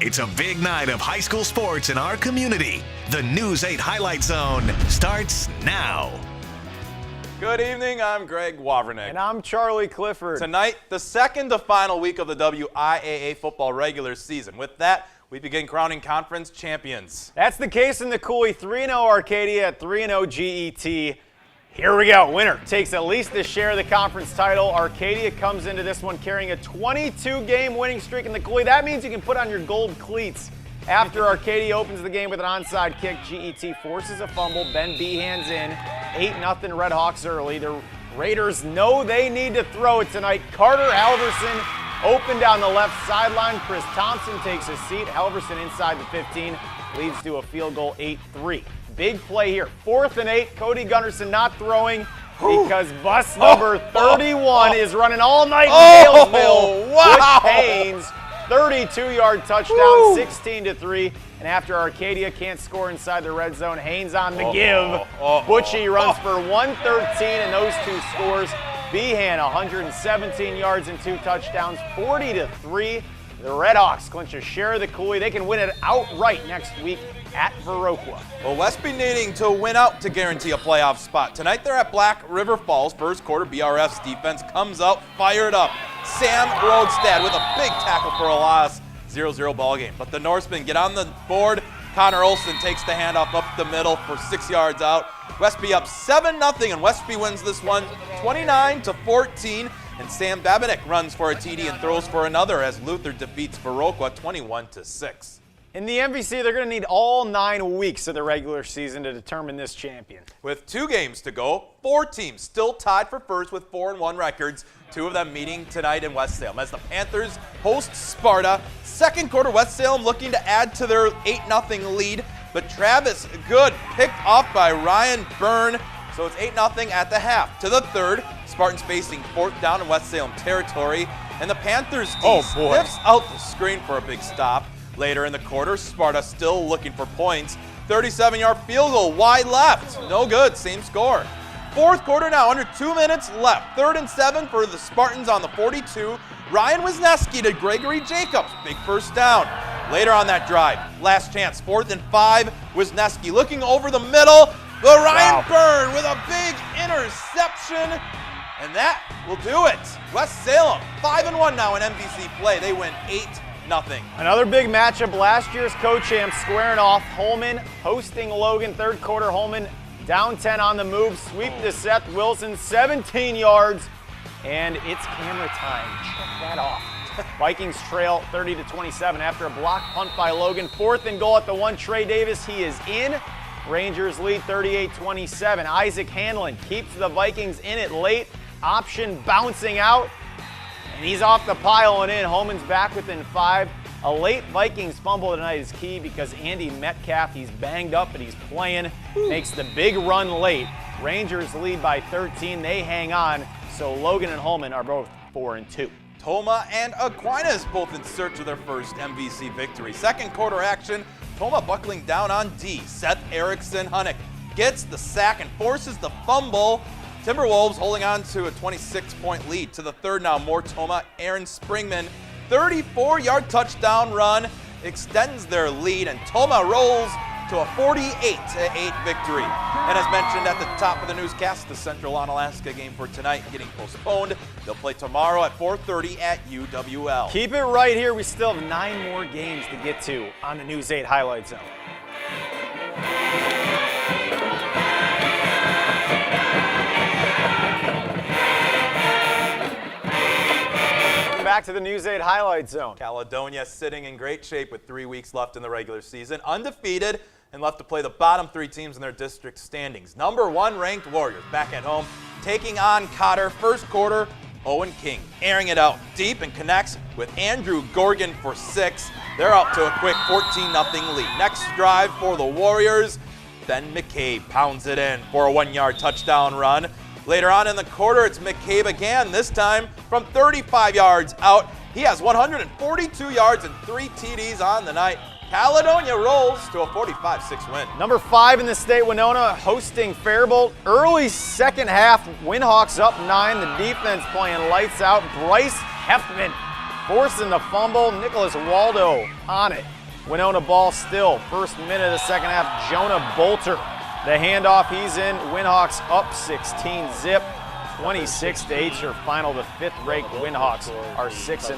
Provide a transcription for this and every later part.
It's a big night of high school sports in our community. The News 8 Highlight Zone starts now. Good evening, I'm Greg Wavernick. And I'm Charlie Clifford. Tonight, the second to final week of the WIAA football regular season. With that, we begin crowning conference champions. That's the case in the Coulee 3-0 Arcadia at 3-0 GET. Here we go. Winner takes at least a share of the conference title. Arcadia comes into this one carrying a 22-game winning streak in the Coulee. That means you can put on your gold cleats. After Arcadia opens the game with an onside kick, GET forces a fumble. Ben Behan's in. 8-0 Redhawks early. The Raiders know they need to throw it tonight. Carter Halverson open down the left sideline. Chris Thompson takes a seat. Halverson inside the 15 leads to a field goal 8-3. Big play here. 4th and 8. Cody Gunnarsson not throwing because bus number 31 is running all night in Dalesville. Wow. Butch Haynes, 32-yard touchdown, 16-3. And after Arcadia can't score inside the red zone, Haynes on the give. Butchie runs for 113 in those two scores. Behan, 117 yards and 2 touchdowns, 40-3. The Redhawks clinch a share of the Coulee. They can win it outright next week at Viroqua. Well, Westby needing to win out to guarantee a playoff spot. Tonight they're at Black River Falls. First quarter, BRF's defense comes out fired up. Sam Rodstad with a big tackle for a loss. 0-0 ball game. But the Norsemen get on the board. Connor Olson takes the handoff up the middle for 6 yards out. Westby up 7-0, and Westby wins this one 29-14. And Sam Babinick runs for a TD and throws for another as Luther defeats Viroqua 21-6. In the MVC, they're going to need all 9 weeks of the regular season to determine this champion. With 2 games to go, 4 teams still tied for first with 4-1 records. 2 of them meeting tonight in West Salem as the Panthers host Sparta. Second quarter, West Salem looking to add to their 8-0 lead, but Travis Good picked off by Ryan Byrne. So it's 8-0 at the half. To the third, Spartans facing 4th down in West Salem territory, and the Panthers D sniffs out the screen for a big stop. Later in the quarter, Sparta still looking for points. 37-yard field goal wide left. No good, same score. Fourth quarter now, under 2 minutes left. 3rd and 7 for the Spartans on the 42. Ryan Wisniewski to Gregory Jacobs. Big first down. Later on that drive, last chance, 4th and 5. Wisniewski looking over the middle. But Ryan Byrne with a big interception. And that will do it. West Salem, 5-1 now in MVC play. They win 8-0. Another big matchup, last year's co-champs squaring off. Holman hosting Logan. Third quarter, Holman down 10 on the move. Sweep to Seth Wilson, 17 yards. And it's camera time. Check that off. Vikings trail 30-27 after a block punt by Logan. 4th and goal at the 1. Trey Davis, he is in. Rangers lead 38-27. Isaac Hanlon keeps the Vikings in it late. Option bouncing out. And he's off the pile and in. Holman's back within 5. A late Vikings fumble tonight is key because Andy Metcalf, he's banged up, but he's playing. Makes the big run late. Rangers lead by 13. They hang on. So Logan and Holman are both 4-2. Toma and Aquinas both in search of their first MVC victory. Second quarter action, Toma buckling down on D. Seth Erickson Hunnick gets the sack and forces the fumble. Timberwolves holding on to a 26-point lead. To the third now, more Toma. Aaron Springman, 34-yard touchdown run, extends their lead, and Toma rolls to a 48-8 victory. And as mentioned at the top of the newscast, the Central Onalaska game for tonight getting postponed. They'll play tomorrow at 4:30 at UWL. Keep it right here. We still have 9 more games to get to on the News 8 Highlight Zone. Back to the News 8 Highlight Zone. Caledonia sitting in great shape with 3 weeks left in the regular season, undefeated, and left to play the bottom 3 teams in their district standings. Number 1 ranked Warriors back at home, taking on Cotter. First quarter, Owen King airing it out deep and connects with Andrew Gorgon for 6. They're out to a quick 14-0 lead. Next drive for the Warriors, Ben McCabe pounds it in for a 1-yard touchdown run. Later on in the quarter, it's McCabe again, this time from 35 yards out. He has 142 yards and 3 TDs on the night. Caledonia rolls to a 45-6 win. Number 5 in the state, Winona, hosting Faribault. Early second half, Windhawks up 9. The defense playing lights out. Bryce Hefman forcing the fumble. Nicholas Waldo on it. Winona ball still. First minute of the second half, Jonah Bolter. The handoff, he's in. Windhawks up 16 zip. 26-8 your final. The fifth-ranked Windhawks are 6-0.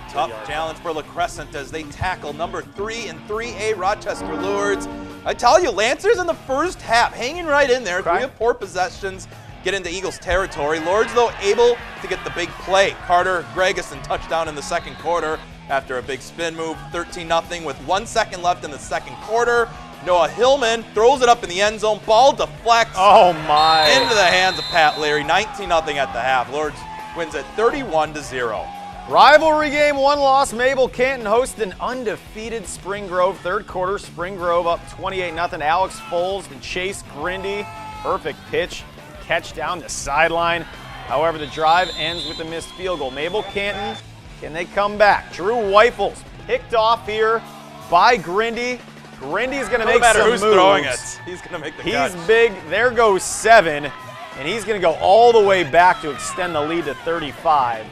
Tough challenge for La Crescent as they tackle number 3 in 3A Rochester Lourdes. I tell you, Lancers in the first half, hanging right in there. 3 of 4 possessions get into Eagles territory. Lourdes, though, able to get the big play. Carter Gregerson touchdown in the second quarter after a big spin move. 13-0 with 1 second left in the second quarter. Noah Hillman throws it up in the end zone. Ball deflects into the hands of Pat Leary. 19-0 at the half. Lourdes wins at 31-0. Rivalry game, 1 loss. Mabel Canton hosts an undefeated Spring Grove. Third quarter, Spring Grove up 28-0. Alex Foles and Chase Grindy. Perfect pitch. Catch down the sideline. However, the drive ends with a missed field goal. Mabel Canton, can they come back? Drew Weifels picked off here by Grindy. Grindy's going to make some moves. No matter who's throwing it, he's going to make the catch. He's big. There goes 7, and he's going to go all the way back to extend the lead to 35.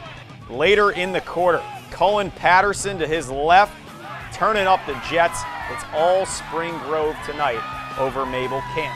Later in the quarter, Cullen Patterson to his left, turning up the Jets. It's all Spring Grove tonight over Mabel Canton.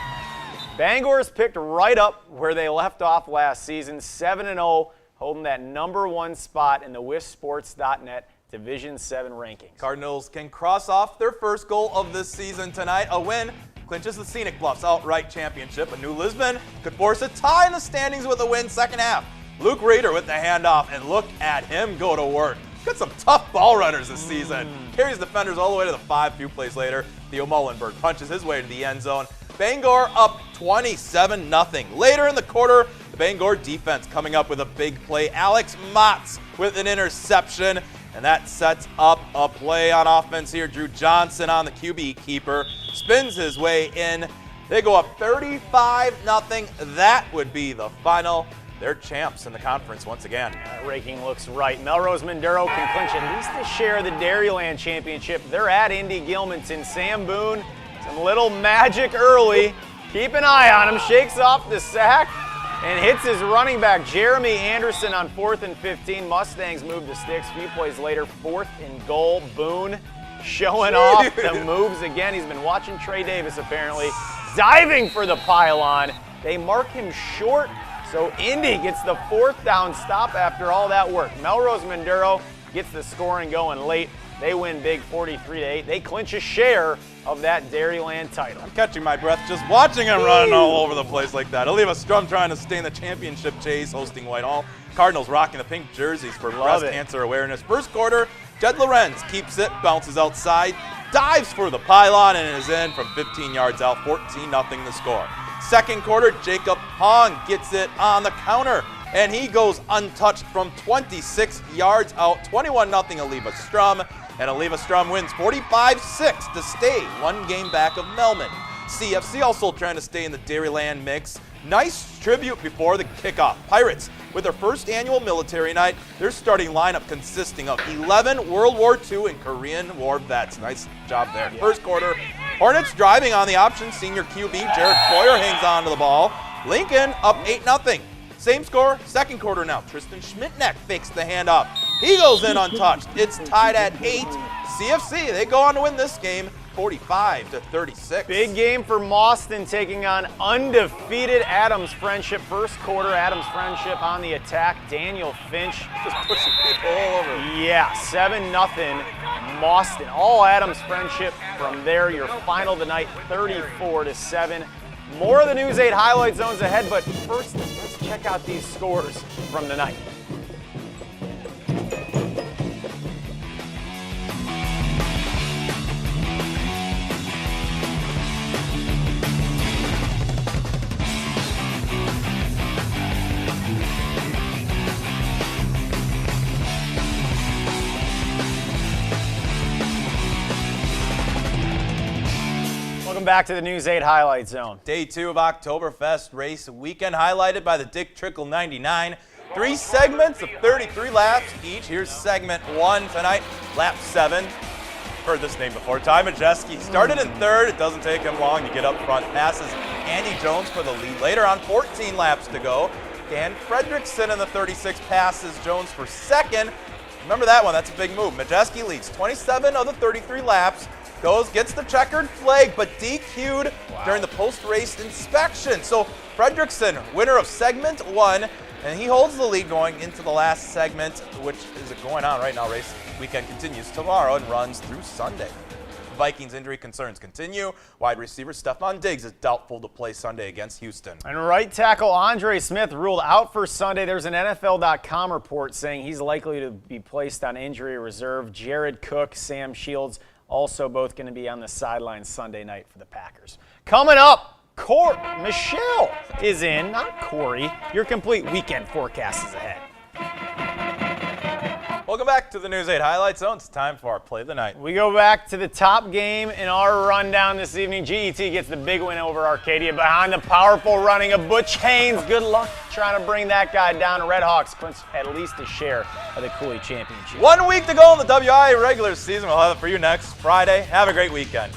Bangor's picked right up where they left off last season, 7-0, holding that number 1 spot in the WISsports.net Division 7 rankings. Cardinals can cross off their first goal of this season tonight. A win clinches the Scenic Bluffs outright championship. A New Lisbon could force a tie in the standings with a win second half. Luke Reeder with the handoff, and look at him go to work. Got some tough ball runners this season. Carries defenders all the way to the 5. Few plays later, Theo Mullenberg punches his way to the end zone. Bangor up 27-0. Later in the quarter, the Bangor defense coming up with a big play. Alex Motz with an interception. And that sets up a play on offense here. Drew Johnson on the QB keeper. Spins his way in. They go up 35-0. That would be the final. They're champs in the conference once again. That ranking looks right. Melrose Maduro can clinch at least a share of the Dairyland Championship. They're at Indy Gilmanton. Sam Boone, some little magic early. Keep an eye on him. Shakes off the sack and hits his running back, Jeremy Anderson, on 4th and 15. Mustangs move the sticks. Few plays later, 4th and goal. Boone showing off the moves again. He's been watching Trey Davis apparently. Diving for the pylon. They mark him short, so Indy gets the 4th down stop after all that work. Melrose Maduro gets the scoring going late. They win big 43-8. They clinch a share of that Dairyland title. I'm catching my breath just watching him running all over the place like that. Oliva Strum trying to stay in the championship chase, hosting Whitehall. Cardinals rocking the pink jerseys for breast cancer awareness. First quarter, Jed Lorenz keeps it, bounces outside, dives for the pylon, and is in from 15 yards out, 14-0 the score. Second quarter, Jacob Hong gets it on the counter, and he goes untouched from 26 yards out, 21-0 Oliva Strum. And Oliva Strum wins 45-6 to stay 1 game back of Melman. CFC also trying to stay in the Dairyland mix. Nice tribute before the kickoff. Pirates, with their first annual military night, their starting lineup consisting of 11 World War II and Korean War vets. Nice job there. First quarter, Hornets driving on the option. Senior QB Jared Boyer hangs on to the ball. Lincoln up 8-0. Same score, second quarter now. Tristan Schmidtneck fakes the handoff. He goes in untouched. It's tied at 8. CFC, they go on to win this game 45-36. Big game for Mauston taking on undefeated Adams Friendship. First quarter, Adams Friendship on the attack. Daniel Finch just pushing people all over. Yeah, 7-0 Mauston. All Adams Friendship from there. Your final tonight, 34-7. More of the News 8 highlight zones ahead, but first, let's check out these scores from the night. Welcome back to the News 8 Highlight Zone. Day 2 of Oktoberfest race weekend highlighted by the Dick Trickle 99. 3 segments of 33 laps each. Here's segment 1 tonight, lap 7. Heard this name before. Ty Majeski started in 3rd. It doesn't take him long to get up front. Passes Andy Jones for the lead. Later on, 14 laps to go. Dan Fredrickson in the 36 passes Jones for 2nd. Remember that one. That's a big move. Majeski leads 27 of the 33 laps. Gets the checkered flag, but DQ'd during the post-race inspection. So Fredrickson, winner of segment 1, and he holds the lead going into the last segment, which is going on right now. Race weekend continues tomorrow and runs through Sunday. Vikings injury concerns continue. Wide receiver Stephon Diggs is doubtful to play Sunday against Houston. And right tackle Andre Smith ruled out for Sunday. There's an NFL.com report saying he's likely to be placed on injury reserve. Jared Cook, Sam Shields, also both going to be on the sidelines Sunday night for the Packers. Coming up, Michelle is in, not Corey. Your complete weekend forecast is ahead. Welcome back to the News 8 Highlight Zone. It's time for our Play of the Night. We go back to the top game in our rundown this evening. GET gets the big win over Arcadia behind the powerful running of Butch Haynes. Good luck trying to bring that guy down. Red Hawks clinch at least a share of the Coulee Championship. 1 week to go in the WI regular season. We'll have it for you next Friday. Have a great weekend.